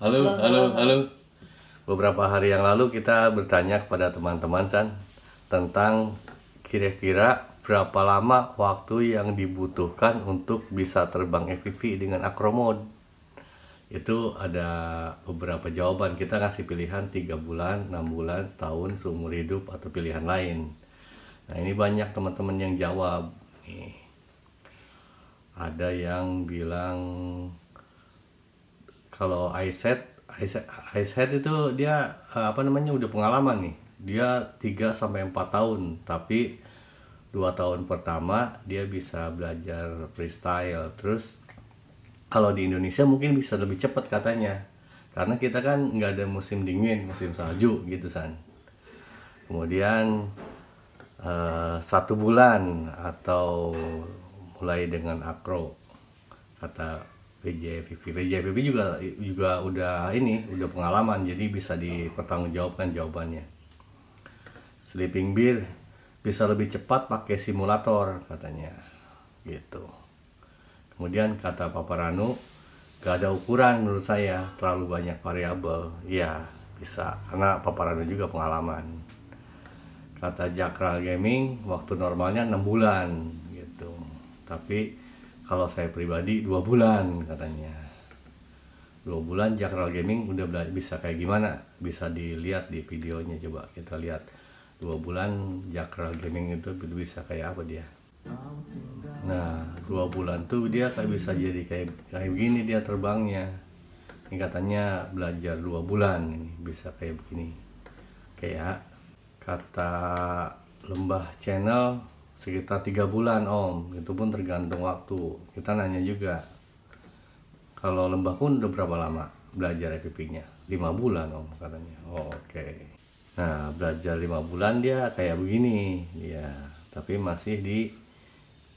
Halo, halo, halo. Beberapa hari yang lalu kita bertanya kepada teman-teman San tentang kira-kira berapa lama waktu yang dibutuhkan untuk bisa terbang FPV dengan acro mode. Itu ada beberapa jawaban. Kita kasih pilihan 3 bulan, 6 bulan, setahun, seumur hidup, atau pilihan lain. Nah, ini banyak teman-teman yang jawab. Nih, ada yang bilang kalau iSet itu dia udah pengalaman nih. Dia 3 sampai 4 tahun, tapi 2 tahun pertama dia bisa belajar freestyle. Terus kalau di Indonesia mungkin bisa lebih cepat katanya. Karena kita kan nggak ada musim dingin, musim salju gitu San. Kemudian 1 bulan atau mulai dengan acro kata VJ FPV juga udah pengalaman, jadi bisa dipertanggungjawabkan jawabannya. Sleeping Bear bisa lebih cepat pakai simulator katanya gitu. Kemudian kata Papa Ranu, gak ada ukuran menurut saya, terlalu banyak variabel. Ya bisa, karena Papa Ranu juga pengalaman. Kata Jakral Gaming, waktu normalnya 6 bulan gitu, tapi kalau saya pribadi 2 bulan katanya. 2 bulan Jakral Gaming udah bisa kayak gimana, bisa dilihat di videonya. Coba kita lihat 2 bulan Jakral Gaming itu bisa kayak apa dia. Nah, 2 bulan tuh dia kayak bisa jadi kayak begini dia terbangnya. Ini katanya belajar 2 bulan ini bisa kayak begini. Kayak kata Lembah Channel sekitar 3 bulan Om, itu pun tergantung waktu. Kita nanya juga, kalau Lembah pun udah berapa lama belajar FPV-nya? 5 bulan Om katanya. Oke. Nah, belajar 5 bulan dia kayak begini ya, tapi masih di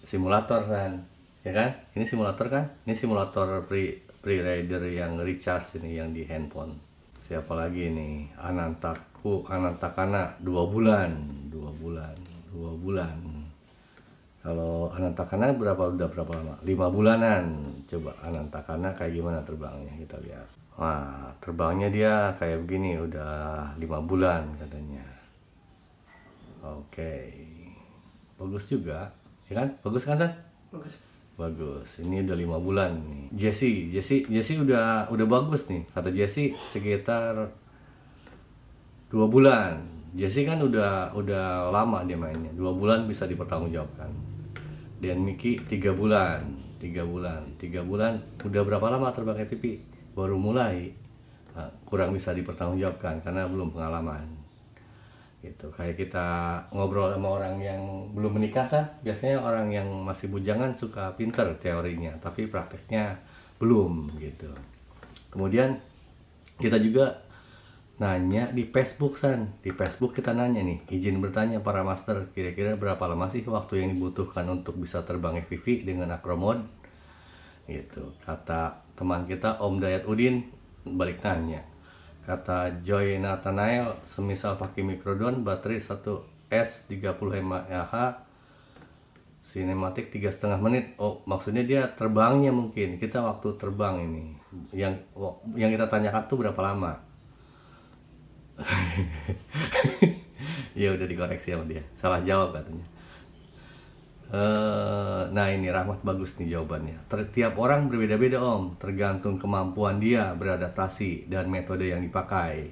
simulator kan, ya kan? Ini simulator kan? Ini simulator pre-rider yang recharge ini, yang di handphone. Siapa lagi nih? Anantakana 2 bulan. Kalau Anantakana udah berapa lama? 5 bulanan. Coba Anantakana kayak gimana terbangnya, kita lihat. Wah, terbangnya dia kayak begini udah 5 bulan katanya. Oke. Bagus juga, ya kan? Bagus kan, San? Bagus. Ini udah 5 bulan nih. Jesse udah bagus nih. Kata Jesse sekitar 2 bulan. Jesse kan udah lama dia mainnya. 2 bulan bisa dipertanggungjawabkan. Dan Miki 3 bulan. Udah berapa lama terbang FPV? Baru mulai. Nah, kurang bisa dipertanggungjawabkan karena belum pengalaman. Gitu. Kayak kita ngobrol sama orang yang belum menikah San. Biasanya orang yang masih bujangan suka pinter teorinya, tapi prakteknya belum gitu. Kemudian kita juga nanya di Facebook San. Di Facebook kita nanya nih, izin bertanya para master, kira-kira berapa lama sih waktu yang dibutuhkan untuk bisa terbang FPV dengan acro mode? Gitu. Kata teman kita Om Dayat Udin balik nanya. Kata Joy Nathanael, semisal pakai microdrone, baterai 1S 30 mAh, sinematik 3,5 menit. Oh, maksudnya dia terbangnya mungkin. Kita waktu terbang ini, yang kita tanyakan tuh berapa lama? Ya udah dikoreksi sama dia, salah jawab katanya. Nah ini Rahmat bagus nih jawabannya. Tiap orang berbeda-beda Om, tergantung kemampuan dia beradaptasi dan metode yang dipakai.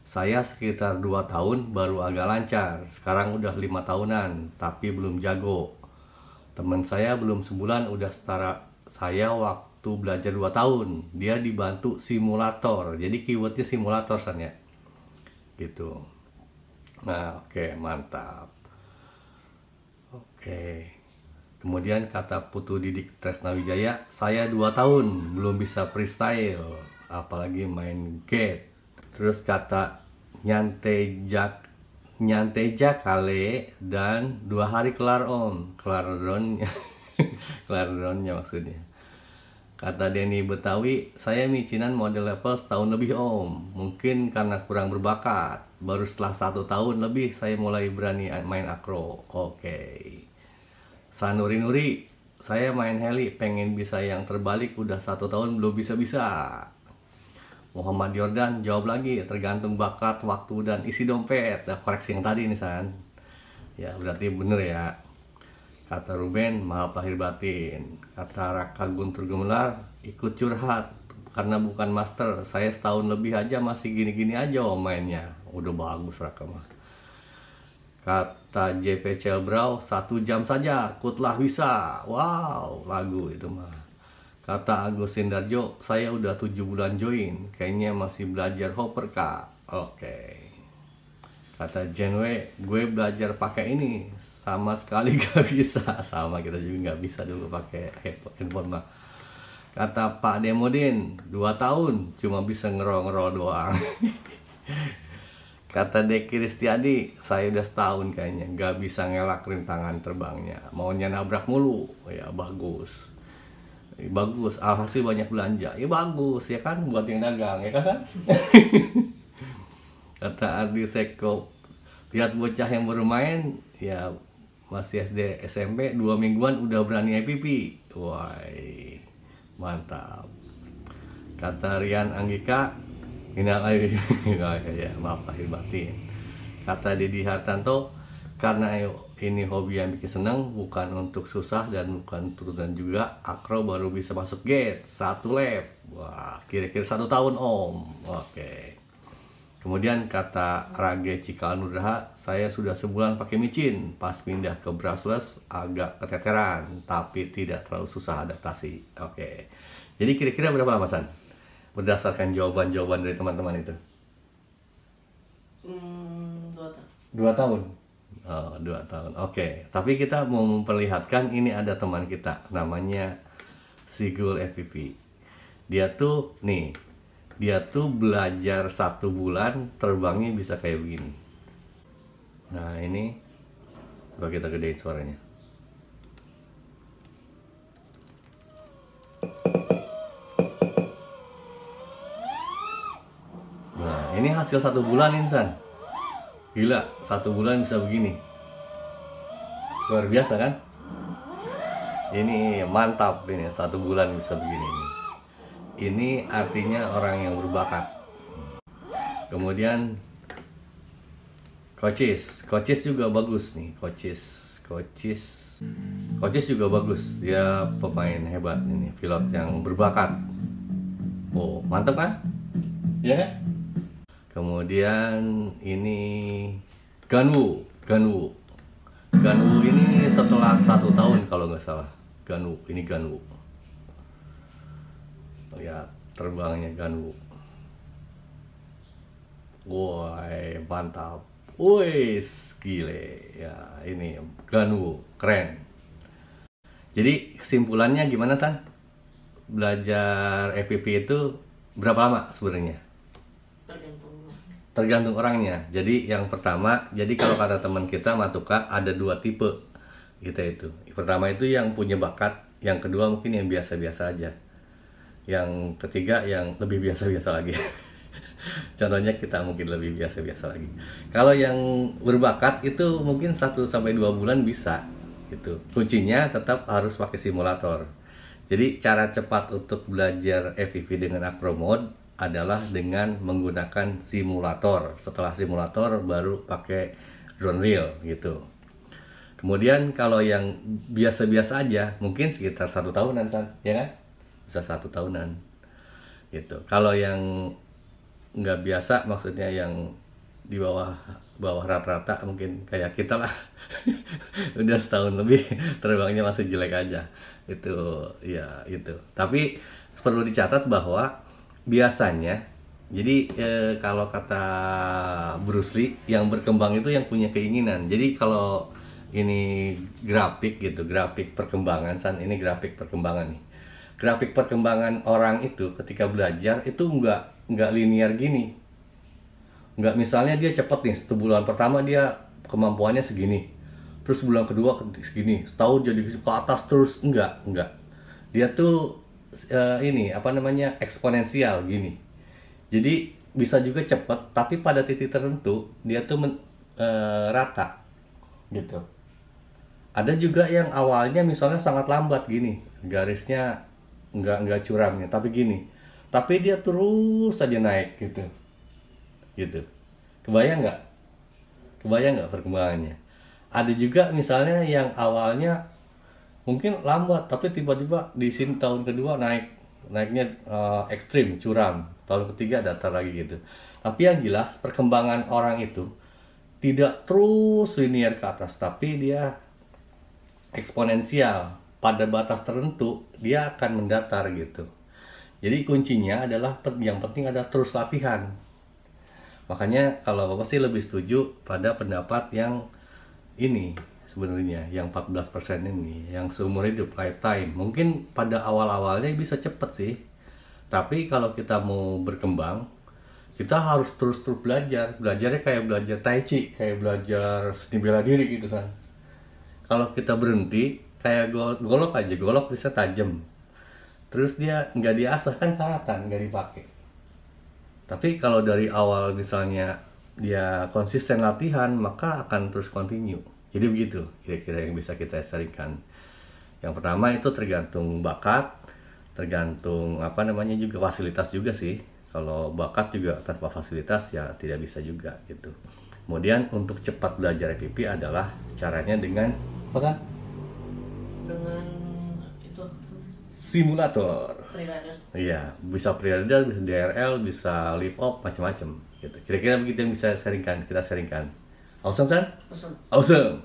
Saya sekitar 2 tahun baru agak lancar, sekarang udah 5 tahunan tapi belum jago. Teman saya belum sebulan udah setara saya waktu belajar 2 tahun. Dia dibantu simulator, jadi keywordnya simulator San ya gitu. Nah oke, mantap. Oke. Kemudian kata Putu Didik Tresnawijaya, saya 2 tahun belum bisa freestyle, apalagi main gate. Terus kata Nyanteja kale dan 2 hari kelar Om. Kelar drone-nya. Kelar drone-nya maksudnya. Kata Denny Betawi, saya micinan model level setahun lebih Om. Mungkin karena kurang berbakat. Baru setelah 1 tahun lebih saya mulai berani main acro. Oke. Sanuri, saya main heli pengen bisa yang terbalik udah 1 tahun belum bisa. Muhammad Jordan jawab lagi, tergantung bakat, waktu, dan isi dompet. Nah, koreksi yang tadi nih San. Ya berarti bener ya. Kata Ruben, maaf lahir batin. Kata Raka Guntur Gemelar, ikut curhat. Karena bukan master, saya setahun lebih aja masih gini-gini aja mainnya. Udah bagus Raka mah. Kata JP Celbrau, 1 jam saja, kutlah bisa. Wow, lagu itu mah. Kata Agus Sindarjo, saya udah 7 bulan join, kayaknya masih belajar hopper kak. Oke. Kata Jenwe, gue belajar pakai ini, sama sekali gak bisa. Sama, kita juga gak bisa dulu pakai handphone mah. Kata Pak Demodin, 2 tahun, cuma bisa ngerol-ngerol doang. Kata Deki Ristiadi, saya udah setahun kayaknya, gak bisa ngelak rintangan terbangnya. Maunya nabrak mulu, ya bagus. Bagus, alhasil banyak belanja. Ya bagus, ya kan, buat yang dagang, ya kan San? Kata Ardi Seko, lihat bocah yang baru main, ya masih SD SMP, 2 mingguan udah berani FPV. Wah, mantap. Kata Rian Anggika, ya, maaf lahir batin. Kata Dedi Hartanto, karena ini hobi yang bikin seneng, bukan untuk susah dan bukan turunan juga, Akro baru bisa masuk gate 1 lap. Wah, kira-kira 1 tahun om. Oke. Kemudian kata Rage Cikal Nugraha, saya sudah sebulan pakai micin, pas pindah ke brushless agak keteteran, tapi tidak terlalu susah adaptasi. Oke. Jadi kira-kira berapa lama San? Berdasarkan jawaban-jawaban dari teman-teman itu. 2 tahun. Oh, 2 tahun. Oke. Tapi kita mau memperlihatkan ini ada teman kita namanya Sigul FPV. Dia tuh belajar 1 bulan terbangnya bisa kayak begini. Nah, ini coba kita gedein suaranya. Nah, ini hasil 1 bulan Insan. Gila, 1 bulan bisa begini. Luar biasa kan? Ini mantap ini, 1 bulan bisa begini. Ini artinya orang yang berbakat. Kemudian Coaches juga bagus nih, Coaches juga bagus. Dia pemain hebat ini, pilot yang berbakat. Oh, mantap kan? Ya kan? Kemudian ini Ganwu ini setelah 1 tahun kalau nggak salah. Ganwu. Ya, terbangnya Ganwu. Woi, mantap. Woi, gile. Ya, ini Ganwu, keren. Jadi kesimpulannya gimana San? Belajar FPV itu berapa lama sebenarnya? Tergantung orangnya. Jadi yang pertama, jadi kalau kata teman kita Matuka ada 2 tipe kita itu. Pertama itu yang punya bakat, yang kedua mungkin yang biasa-biasa aja. Yang ketiga yang lebih biasa-biasa lagi. Contohnya kita mungkin lebih biasa-biasa lagi. Kalau yang berbakat itu mungkin 1 sampai 2 bulan bisa gitu. Kuncinya tetap harus pakai simulator. Jadi cara cepat untuk belajar FPV dengan Acro Mode adalah dengan menggunakan simulator. Setelah simulator baru pakai drone reel gitu. Kemudian kalau yang biasa-biasa aja mungkin sekitar 1 tahunan San, ya kan? Bisa 1 tahunan gitu. Kalau yang nggak biasa, maksudnya yang di bawah rata-rata mungkin kayak kita lah. Udah setahun lebih terbangnya masih jelek aja. Itu ya itu. Tapi perlu dicatat bahwa biasanya, jadi kalau kata Bruce Lee, yang berkembang itu yang punya keinginan. Jadi kalau ini grafik gitu, grafik perkembangan San, ini grafik perkembangan nih. Grafik perkembangan orang itu ketika belajar itu nggak linear gini. Nggak, misalnya dia cepet nih, 1 bulan pertama dia kemampuannya segini, terus bulan kedua segini, setahun jadi ke atas terus, enggak. Dia tuh ini apa namanya, eksponensial gini. Jadi bisa juga cepet, tapi pada titik tertentu dia tuh rata gitu. Ada juga yang awalnya misalnya sangat lambat gini, garisnya nggak curamnya, tapi gini tapi dia terus saja naik gitu. Gitu. Kebayang nggak perkembangannya? Ada juga misalnya yang awalnya mungkin lambat tapi tiba-tiba di sini tahun kedua naiknya ekstrim, curam, tahun ketiga datar lagi gitu. Tapi yang jelas perkembangan orang itu tidak terus linier ke atas, tapi dia eksponensial. Pada batas tertentu dia akan mendatar gitu. Jadi kuncinya adalah yang penting ada terus latihan. Makanya kalau Bapak sih lebih setuju pada pendapat yang ini sebenarnya, yang 14% ini, yang seumur hidup, lifetime. Mungkin pada awal-awalnya bisa cepet sih. Tapi kalau kita mau berkembang, kita harus terus-terus belajar. Belajarnya kayak belajar tai chi, kayak belajar seni bela diri gitu kan. Kalau kita berhenti, kayak golok aja, golok bisa tajam. Terus dia nggak diasah kan karatan, nggak dipakai. Tapi kalau dari awal misalnya dia konsisten latihan, maka akan terus continue. Jadi begitu kira-kira yang bisa kita sharingkan. Yang pertama itu tergantung bakat, tergantung apa namanya juga fasilitas juga sih. Kalau bakat juga tanpa fasilitas ya tidak bisa juga gitu. Kemudian untuk cepat belajar FPV adalah caranya dengan apa kan? Dengan itu Simulator. freerider. Iya, bisa freerider, bisa DRL, bisa lift off, macam-macam gitu. Kira-kira begitu yang bisa kita sharingkan. Awesome, San? Pesan. Awesome.